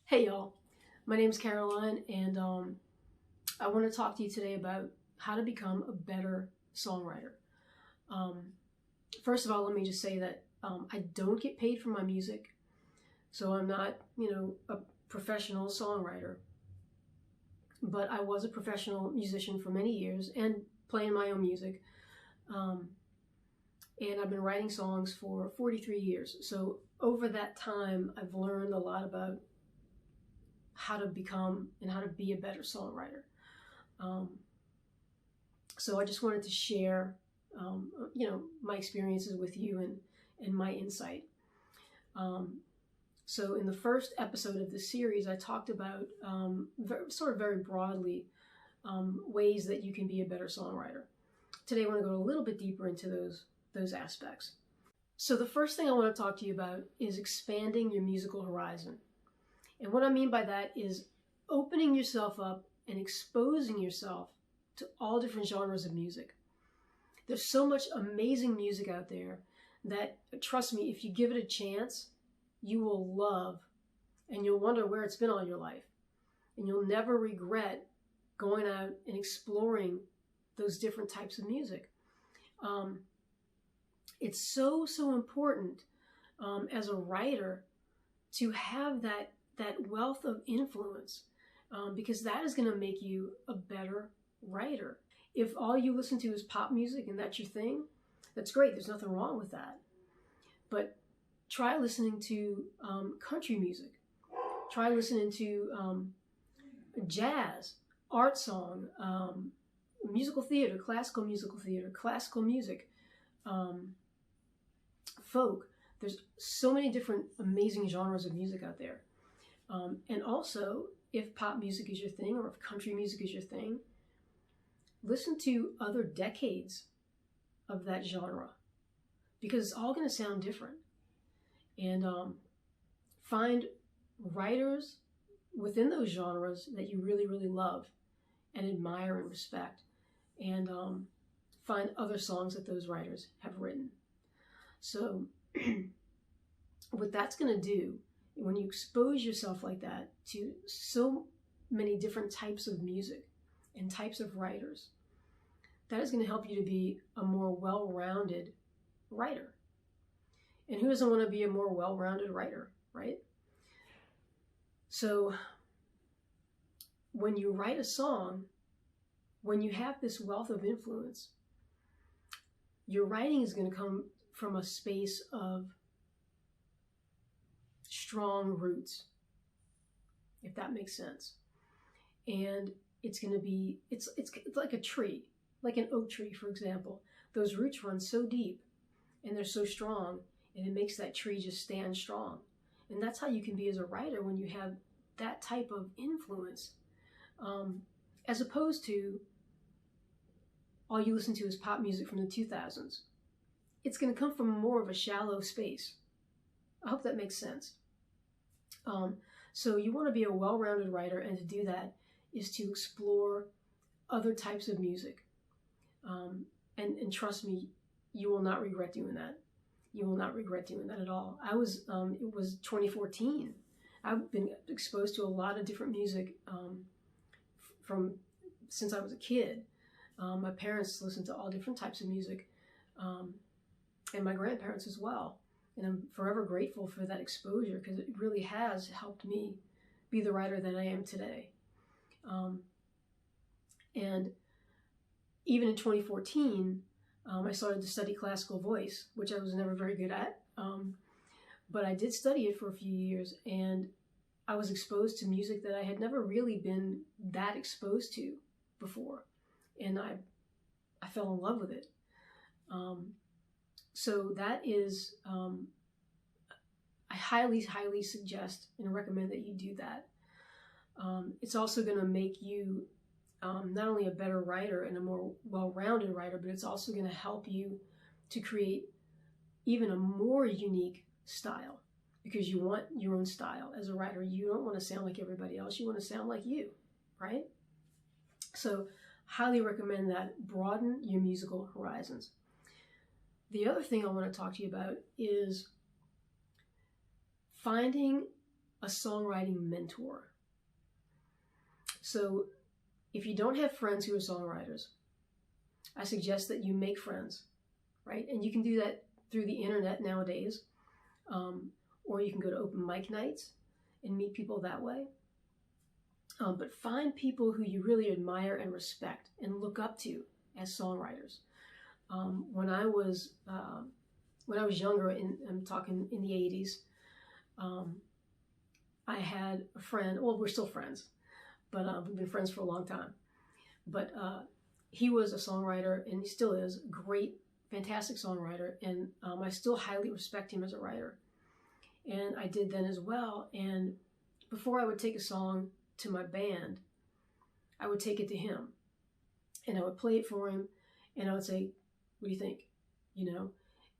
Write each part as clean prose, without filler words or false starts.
Hey y'all, my name's Caroline, and I want to talk to you today about how to become a better songwriter. Um, First of all, let me just say that I don't get paid for my music, so I'm not, a professional songwriter. But I was a professional musician for many years and playing my own music. Um, and I've been writing songs for 43 years. So over that time, I've learned a lot about how to become and how to be a better songwriter. Um, so I just wanted to share, my experiences with you and my insight. So in the first episode of this series, I talked about very broadly ways that you can be a better songwriter. Today, I want to go a little bit deeper into those aspects. So the first thing I want to talk to you about is expanding your musical horizon. And what I mean by that is opening yourself up and exposing yourself to all different genres of music. There's so much amazing music out there that, trust me, if you give it a chance, you will love, and you'll wonder where it's been all your life. And you'll never regret going out and exploring those different types of music. It's so important as a writer to have that wealth of influence, because that is going to make you a better writer. If all you listen to is pop music and that's your thing, that's great. There's nothing wrong with that. But try listening to country music. Try listening to jazz, art song, musical theater, classical music, folk. There's so many different amazing genres of music out there. And also, if pop music is your thing or if country music is your thing, listen to other decades of that genre, because it's all going to sound different. And find writers within those genres that you really, really love and admire and respect, and find other songs that those writers have written. So what that's going to do, when you expose yourself like that to so many different types of music and types of writers, that is going to help you to be a more well-rounded writer. And who doesn't want to be a more well-rounded writer, right? So when you write a song, when you have this wealth of influence, your writing is going to come from a space of strong roots, if that makes sense. And it's going to be, it's like a tree, like an oak tree, for example. Those roots run so deep and they're so strong, and it makes that tree just stand strong. And that's how you can be as a writer when you have that type of influence, as opposed to all you listen to is pop music from the 2000s. It's going to come from more of a shallow space. I hope that makes sense. So you want to be a well-rounded writer, and to do that is to explore other types of music. And trust me, you will not regret doing that. You will not regret doing that at all. It was 2014. I've been exposed to a lot of different music from since I was a kid. My parents listened to all different types of music, and my grandparents as well. And I'm forever grateful for that exposure, because it really has helped me be the writer that I am today. And even in 2014, I started to study classical voice, which I was never very good at. But I did study it for a few years, and I was exposed to music that I had never really been that exposed to before. And I fell in love with it. So that is, I highly suggest and recommend that you do that. It's also going to make you not only a better writer and a more well-rounded writer, but it's also going to help you to create even a more unique style, because you want your own style as a writer. You don't want to sound like everybody else. You want to sound like you, right? So highly recommend that. Broaden your musical horizons. The other thing I want to talk to you about is finding a songwriting mentor. So if you don't have friends who are songwriters, I suggest that you make friends, right? And you can do that through the internet nowadays, or you can go to open mic nights and meet people that way. But find people who you really admire and respect and look up to as songwriters. When I was younger, I'm talking in the 80s, I had a friend. Well, we're still friends, but we've been friends for a long time. But he was a songwriter, and he still is a great, fantastic songwriter. And I still highly respect him as a writer. And I did then as well. And before I would take a song to my band, I would take it to him, and I would play it for him, and I would say, "What do you think?" You know.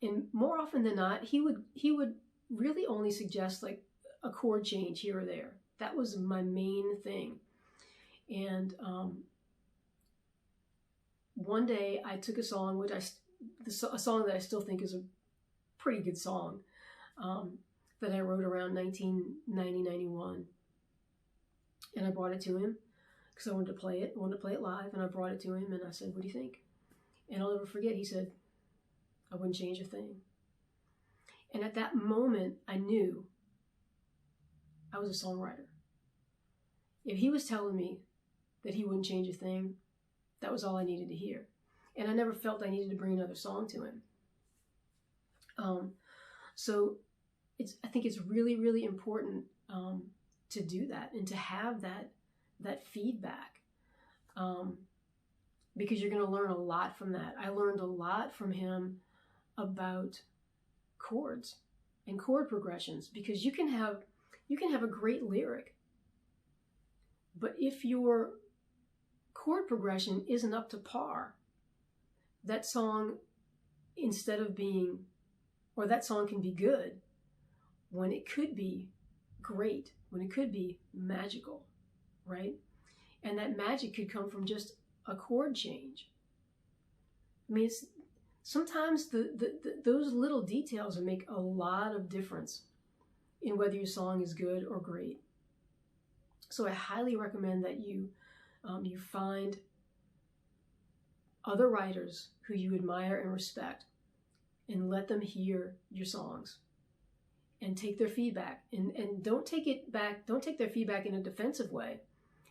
And more often than not, he would really only suggest like a chord change here or there. That was my main thing. And one day I took a song, a song that I still think is a pretty good song, that I wrote around 1990-91. And I brought it to him because I wanted to play it live. And I brought it to him, and I said, "What do you think?" And I'll never forget, he said, "I wouldn't change a thing." And at that moment, I knew I was a songwriter. If he was telling me that he wouldn't change a thing, that was all I needed to hear. And I never felt I needed to bring another song to him. So I think it's really, really important to do that and to have that feedback, because you're going to learn a lot from that. I learned a lot from him about chords and chord progressions, because you can have a great lyric, but if your chord progression isn't up to par, that song, that song can be good when it could be great, when it could be magical, right? And that magic could come from just a chord change. I mean, sometimes those little details make a lot of difference in whether your song is good or great. So I highly recommend that you find other writers who you admire and respect, and let them hear your songs and take their feedback. And don't take their feedback in a defensive way.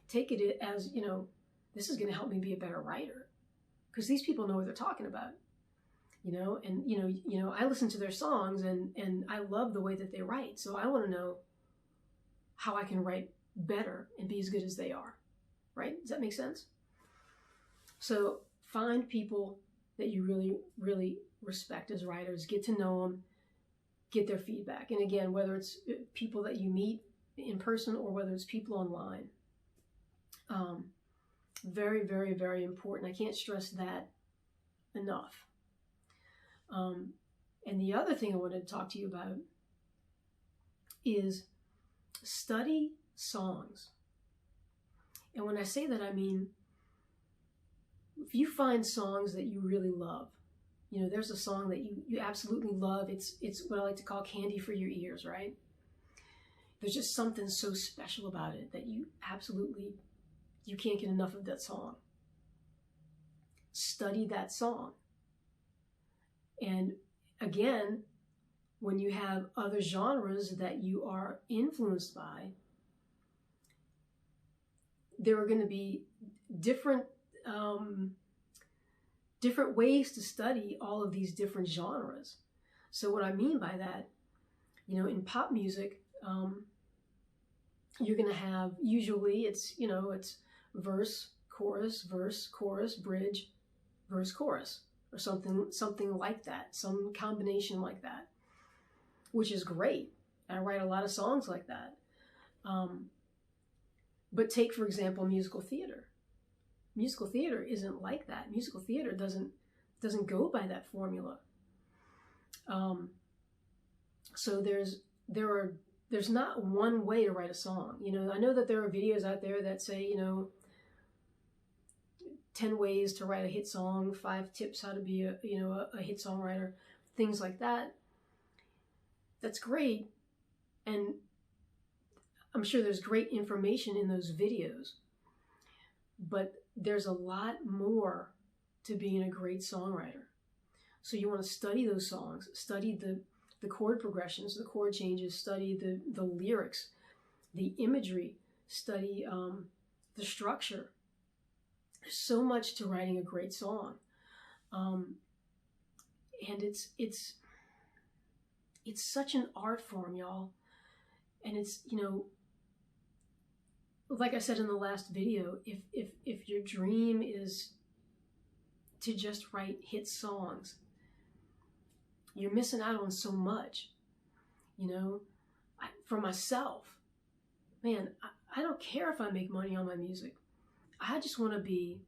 Take it as, this is going to help me be a better writer, because these people know what they're talking about. And I listen to their songs, and I love the way that they write. So I want to know how I can write better and be as good as they are. Right? Does that make sense? So find people that you really, really respect as writers, get to know them, get their feedback. And again, whether it's people that you meet in person or whether it's people online. Very, very, very important. I can't stress that enough. And the other thing I wanted to talk to you about is study songs. And when I say that, I mean, if you find songs that you really love, there's a song that you absolutely love. It's what I like to call candy for your ears, right? There's just something so special about it that you can't get enough of that song. Study that song. And again, when you have other genres that you are influenced by, there are going to be different ways to study all of these different genres. So what I mean by that, in pop music, you're going to have, usually it's verse, chorus, bridge, verse, chorus, or something like that, some combination like that, which is great. I write a lot of songs like that. But take, for example, musical theater. Musical theater isn't like that. Musical theater doesn't go by that formula. So there's not one way to write a song. I know that there are videos out there that say, 10 ways to write a hit song, 5 tips how to be a hit songwriter, things like that. That's great. And I'm sure there's great information in those videos, but there's a lot more to being a great songwriter. So you want to study those songs, study the chord progressions, the chord changes, study the lyrics, the imagery, study the structure. There's so much to writing a great song. And it's such an art form, y'all. And it's, you know, like I said in the last video, if your dream is to just write hit songs, you're missing out on so much. You know, for myself, man, I don't care if I make money on my music. I just want to be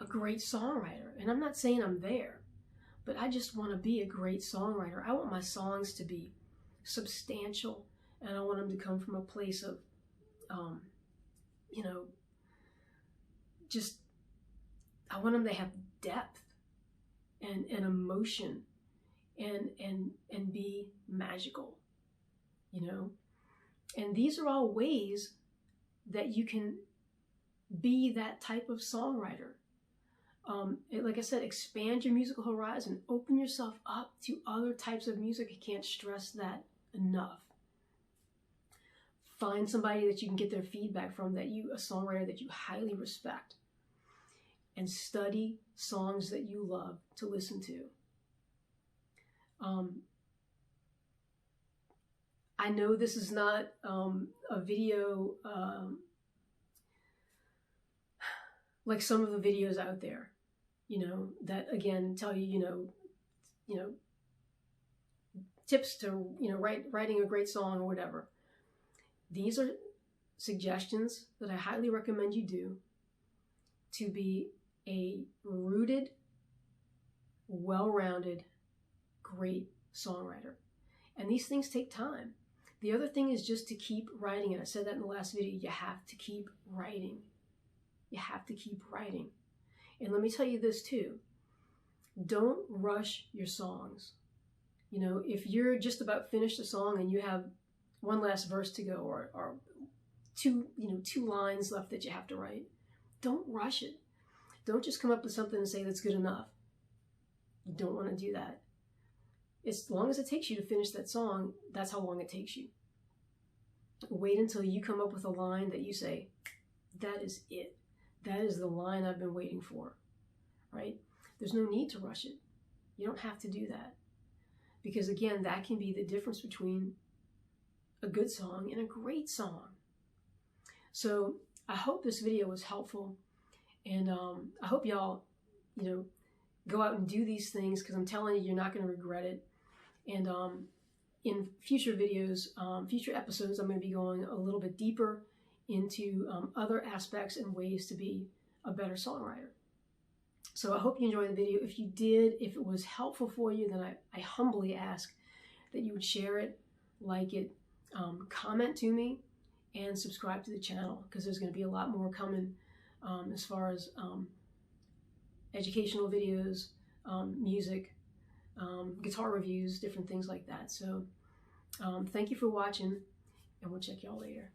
a great songwriter. And I'm not saying I'm there, but I just want to be a great songwriter. I want my songs to be substantial, and I want them to come from a place of, you know, just, I want them to have depth and emotion and be magical, you know. And these are all ways that you can be that type of songwriter. Like I said, expand your musical horizon, open yourself up to other types of music. I can't stress that enough. Find somebody that you can get their feedback from, a songwriter that you highly respect, and study songs that you love to listen to. I know this is not a video like some of the videos out there, you know, that again tell you, you know, tips to, you know, writing a great song or whatever. These are suggestions that I highly recommend you do to be a rooted, well-rounded, great songwriter. And these things take time. The other thing is just to keep writing, and I said that in the last video. You have to keep writing. You have to keep writing. And let me tell you this too. Don't rush your songs. You know, if you're just about finished a song and you have one last verse to go, or two lines left that you have to write, don't rush it. Don't just come up with something and say that's good enough. You don't want to do that. As long as it takes you to finish that song, that's how long it takes you. Wait until you come up with a line that you say, that is it. That is the line I've been waiting for, right? There's no need to rush it. You don't have to do that. Because again, that can be the difference between a good song and a great song. So I hope this video was helpful. And I hope y'all, you know, go out and do these things, because I'm telling you, you're not going to regret it. And in future videos, future episodes, I'm going to be going a little bit deeper into other aspects and ways to be a better songwriter. So I hope you enjoyed the video. If you did, if it was helpful for you, then I humbly ask that you would share it, like it, comment to me, and subscribe to the channel, because there's going to be a lot more coming as far as educational videos, music, guitar reviews, different things like that. So thank you for watching, and we'll check y'all later.